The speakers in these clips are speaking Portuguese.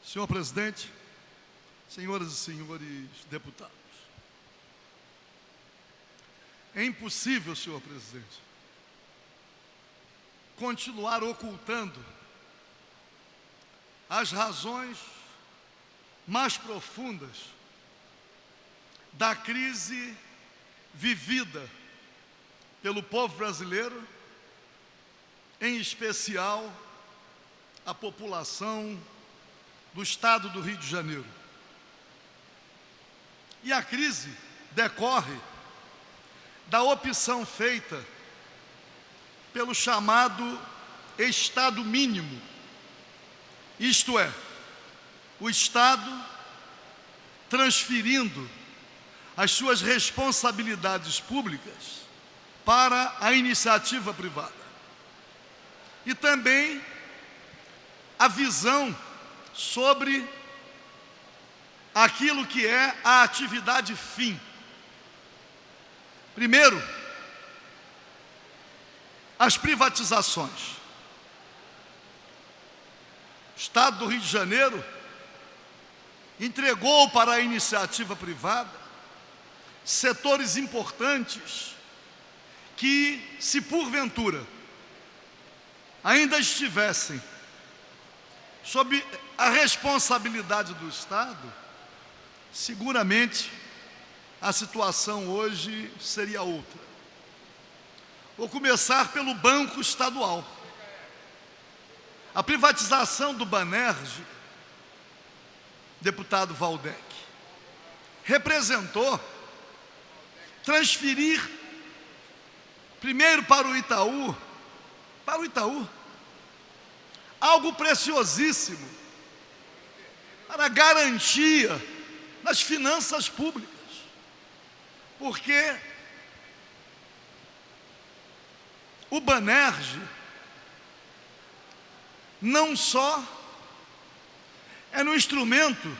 Senhor presidente, senhoras e senhores deputados, é impossível, senhor presidente, continuar ocultando as razões mais profundas da crise vivida pelo povo brasileiro, em especial a população do estado do Rio de Janeiro. E a crise decorre da opção feita pelo chamado Estado mínimo, isto é, o Estado transferindo as suas responsabilidades públicas para a iniciativa privada. E também a visão sobre aquilo que é a atividade fim. Primeiro, as privatizações. O Estado do Rio de Janeiro entregou para a iniciativa privada setores importantes que, se porventura ainda estivessem sob a responsabilidade do Estado, seguramente a situação hoje seria outra. Vou começar pelo Banco Estadual. A privatização do Banerj, deputado Valdec, representou transferir primeiro para o Itaú, algo preciosíssimo para garantia das finanças públicas, porque o Banerj não só era um instrumento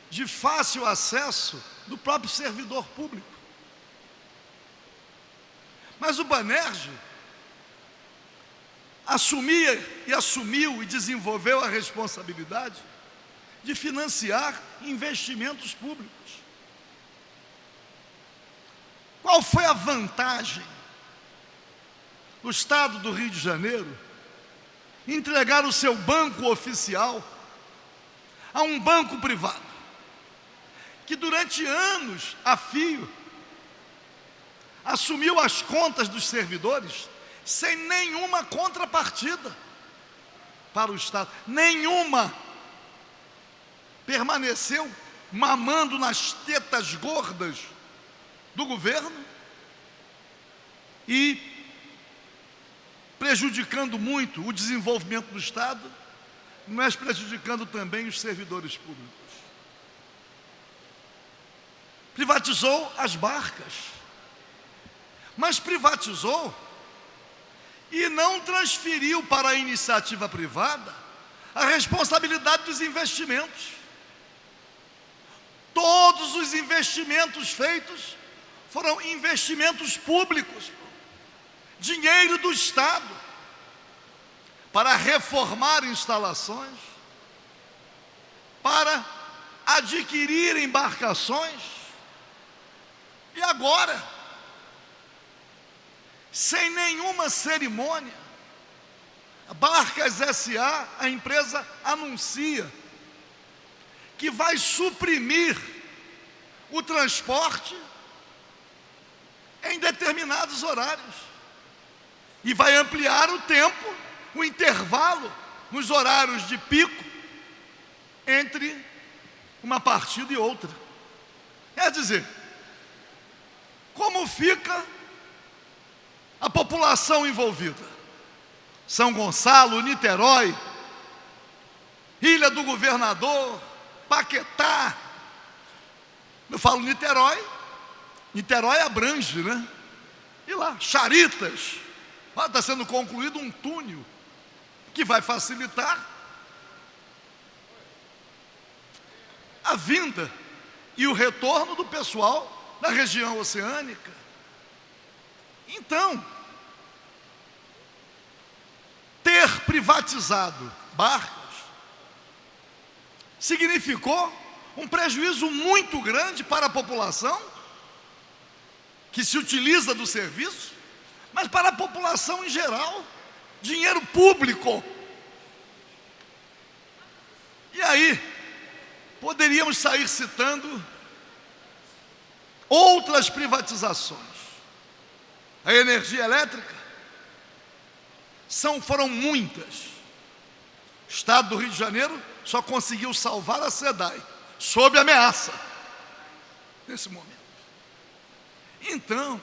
de fácil acesso do próprio servidor público, mas o Banerj assumiu e desenvolveu a responsabilidade de financiar investimentos públicos. Qual foi a vantagem do Estado do Rio de Janeiro entregar o seu banco oficial a um banco privado, que durante anos a fio assumiu as contas dos servidores sem nenhuma contrapartida para o Estado, nenhuma, permaneceu mamando nas tetas gordas do governo e prejudicando muito o desenvolvimento do Estado, mas prejudicando também os servidores públicos. Privatizou as barcas, mas privatizou e não transferiu para a iniciativa privada a responsabilidade dos investimentos. Todos os investimentos feitos foram investimentos públicos, dinheiro do Estado, para reformar instalações, para adquirir embarcações. E agora, sem nenhuma cerimônia, a Barcas S.A., a empresa, anuncia que vai suprimir o transporte em determinados horários e vai ampliar o tempo, o intervalo nos horários de pico entre uma partida e outra. Quer dizer, como fica a população envolvida? São Gonçalo, Niterói, Ilha do Governador, Paquetá. Eu falo Niterói, Niterói abrange, né? E lá, Charitas, lá está sendo concluído um túnel que vai facilitar a vinda e o retorno do pessoal da região oceânica. Então, ter privatizado barcas significou um prejuízo muito grande para a população que se utiliza do serviço, mas para a população em geral, dinheiro público. E aí, poderíamos sair citando outras privatizações. A energia elétrica foram muitas. O Estado do Rio de Janeiro só conseguiu salvar a SEDAI, sob ameaça, nesse momento. Então,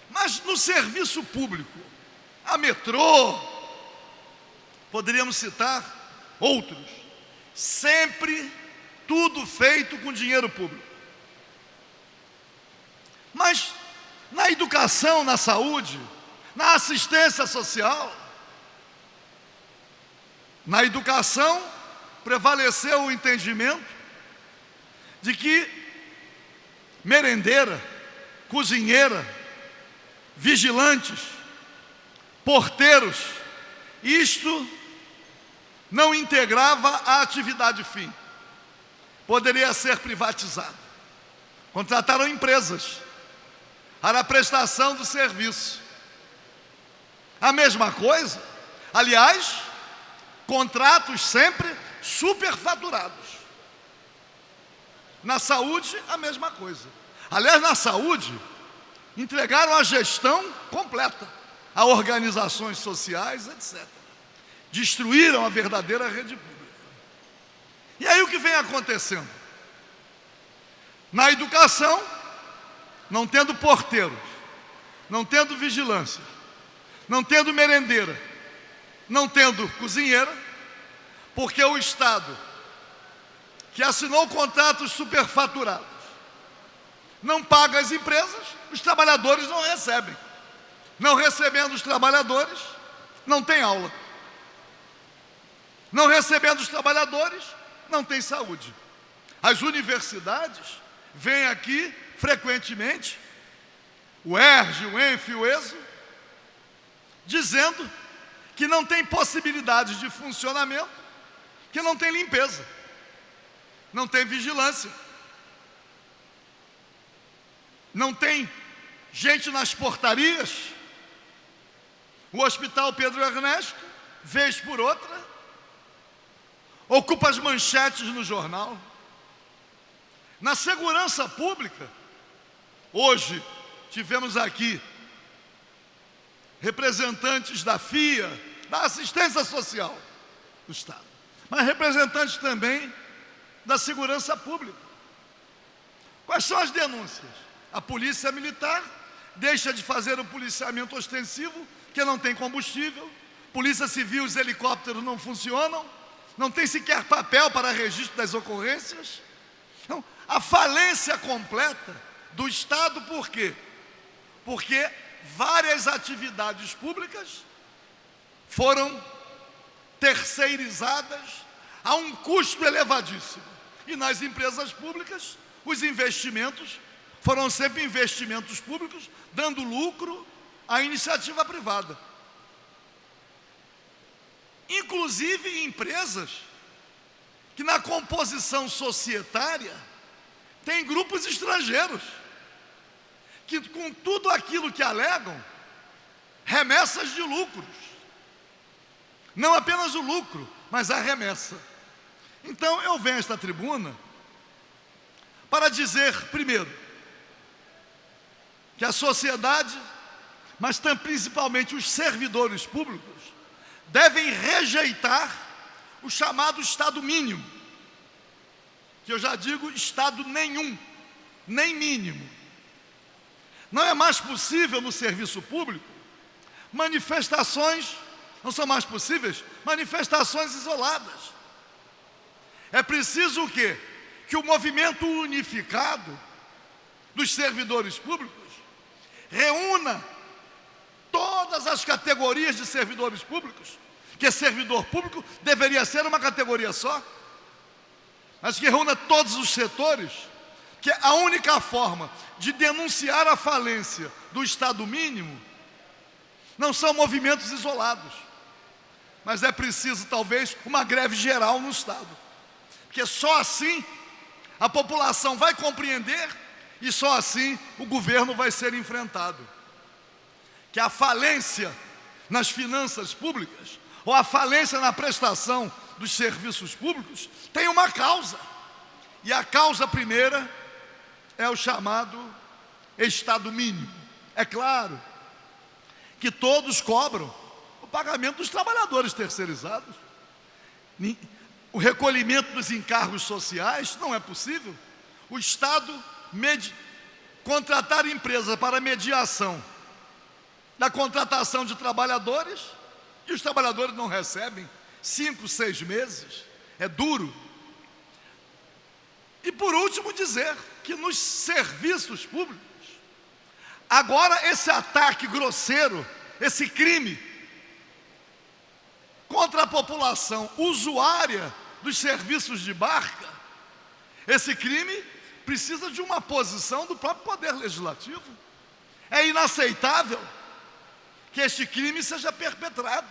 mas no serviço público, a metrô, poderíamos citar outros, sempre tudo feito com dinheiro público. Mas na educação, na saúde, na assistência social, na educação prevaleceu o entendimento de que merendeira, cozinheira, vigilantes, porteiros, isto não integrava a atividade fim, poderia ser privatizado. Contrataram empresas para a prestação do serviço. A mesma coisa, aliás, contratos sempre superfaturados. Na saúde, a mesma coisa. Aliás, na saúde, entregaram a gestão completa a organizações sociais, etc. Destruíram a verdadeira rede pública. E aí o que vem acontecendo? Na educação, não tendo porteiros, não tendo vigilância, não tendo merendeira, não tendo cozinheira, porque o Estado, que assinou contratos superfaturados, não paga as empresas, os trabalhadores não recebem. Não recebendo os trabalhadores, não tem aula. Não recebendo os trabalhadores, não tem saúde. As universidades vêm aqui frequentemente, o ERJ, o ENF, o ESO, dizendo que não tem possibilidade de funcionamento, que não tem limpeza, não tem vigilância, não tem gente nas portarias. O Hospital Pedro Ernesto, vez por outra, ocupa as manchetes no jornal. Na segurança pública, hoje tivemos aqui representantes da FIA, da assistência social do Estado, mas representantes também da segurança pública. Quais são as denúncias? A polícia militar deixa de fazer o policiamento ostensivo, que não tem combustível. Polícia civil, os helicópteros não funcionam, não tem sequer papel para registro das ocorrências. Então, a falência completa do Estado, por quê? Porque várias atividades públicas foram terceirizadas a um custo elevadíssimo. E nas empresas públicas, os investimentos foram sempre investimentos públicos, dando lucro à iniciativa privada. Inclusive empresas que na composição societária tem grupos estrangeiros, que com tudo aquilo que alegam, remessas de lucros. Não apenas o lucro, mas a remessa. Então eu venho a esta tribuna para dizer, primeiro, que a sociedade, mas principalmente os servidores públicos, devem rejeitar o chamado Estado mínimo, que eu já digo Estado nenhum, nem mínimo. Não é mais possível no serviço público manifestações, não são mais possíveis manifestações isoladas. É preciso o quê? Que o movimento unificado dos servidores públicos reúna todas as categorias de servidores públicos, que servidor público deveria ser uma categoria só, mas que reúna todos os setores, que a única forma de denunciar a falência do Estado mínimo não são movimentos isolados, mas é preciso talvez uma greve geral no Estado, porque só assim a população vai compreender e só assim o governo vai ser enfrentado. Que a falência nas finanças públicas ou a falência na prestação dos serviços públicos tem uma causa, e a causa primeira é o chamado Estado mínimo. É claro que todos cobram o pagamento dos trabalhadores terceirizados. O recolhimento dos encargos sociais não é possível. O Estado contratar empresa para mediação da contratação de trabalhadores, e os trabalhadores não recebem 5, 6 meses. É duro. E por último dizer que nos serviços públicos, agora esse ataque grosseiro, esse crime contra a população usuária dos serviços de barca, esse crime precisa de uma posição do próprio Poder Legislativo. É inaceitável que este crime seja perpetrado.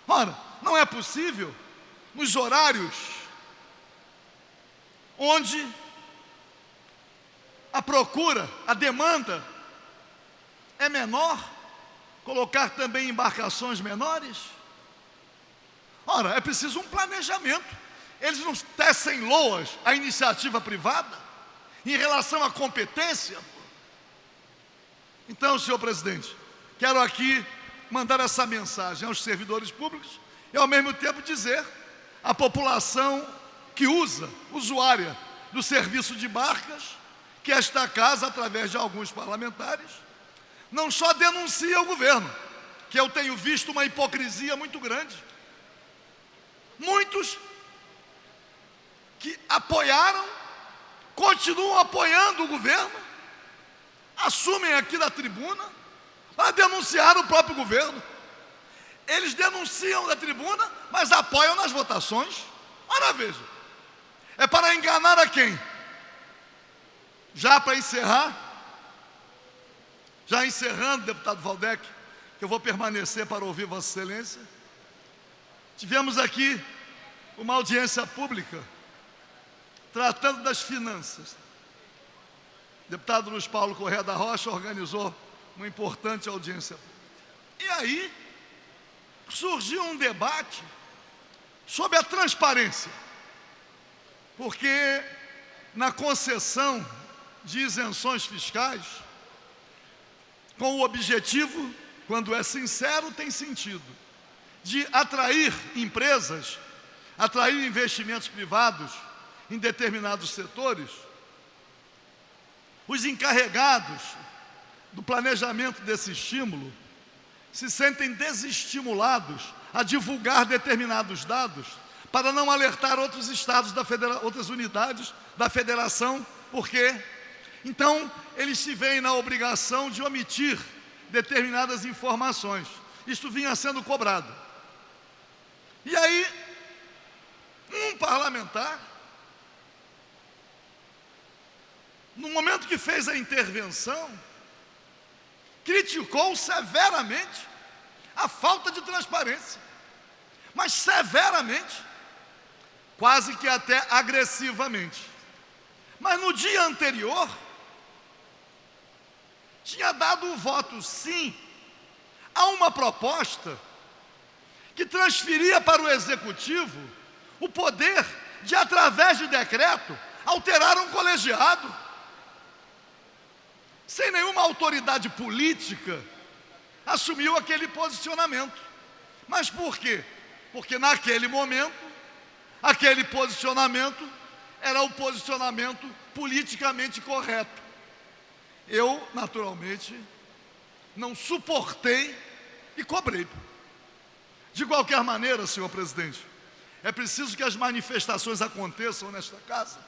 Ora, não é possível, nos horários onde a procura, a demanda é menor, colocar também embarcações menores. Ora, é preciso um planejamento. Eles não tecem loas à iniciativa privada em relação à competência. Então, senhor presidente, quero aqui mandar essa mensagem aos servidores públicos e ao mesmo tempo dizer à população que usuária do serviço de barcas, que esta casa, através de alguns parlamentares, não só denuncia o governo, que eu tenho visto uma hipocrisia muito grande. Muitos que apoiaram, continuam apoiando o governo, assumem aqui da tribuna para denunciar o próprio governo. Eles denunciam da tribuna, mas apoiam nas votações. Ora, veja, é para enganar a quem? Já para encerrar, já encerrando, deputado Valdec, que eu vou permanecer para ouvir Vossa Excelência. Tivemos aqui uma audiência pública tratando das finanças. O deputado Luiz Paulo Corrêa da Rocha organizou uma importante audiência pública. E aí surgiu um debate sobre a transparência, porque na concessão de isenções fiscais, com o objetivo, quando é sincero, tem sentido, de atrair empresas, atrair investimentos privados em determinados setores, os encarregados do planejamento desse estímulo se sentem desestimulados a divulgar determinados dados para não alertar outros estados, outras unidades da federação, porque então eles se veem na obrigação de omitir determinadas informações. Isto vinha sendo cobrado. E aí, um parlamentar, no momento que fez a intervenção, criticou severamente a falta de transparência, mas severamente, quase que até agressivamente. Mas no dia anterior, tinha dado o voto sim a uma proposta que transferia para o Executivo o poder de, através de decreto, alterar um colegiado, sem nenhuma autoridade política, assumiu aquele posicionamento. Mas por quê? Porque naquele momento, aquele posicionamento era o posicionamento politicamente correto. Eu, naturalmente, não suportei e cobrei. De qualquer maneira, senhor presidente, é preciso que as manifestações aconteçam nesta casa,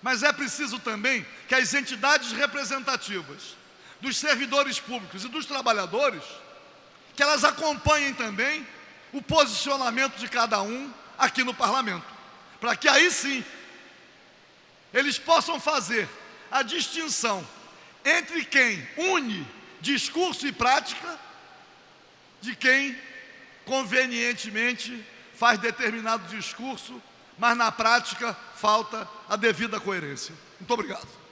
mas é preciso também que as entidades representativas dos servidores públicos e dos trabalhadores, que elas acompanhem também o posicionamento de cada um aqui no parlamento, para que aí sim eles possam fazer a distinção entre quem une discurso e prática de quem convenientemente faz determinado discurso, mas na prática falta a devida coerência. Muito obrigado.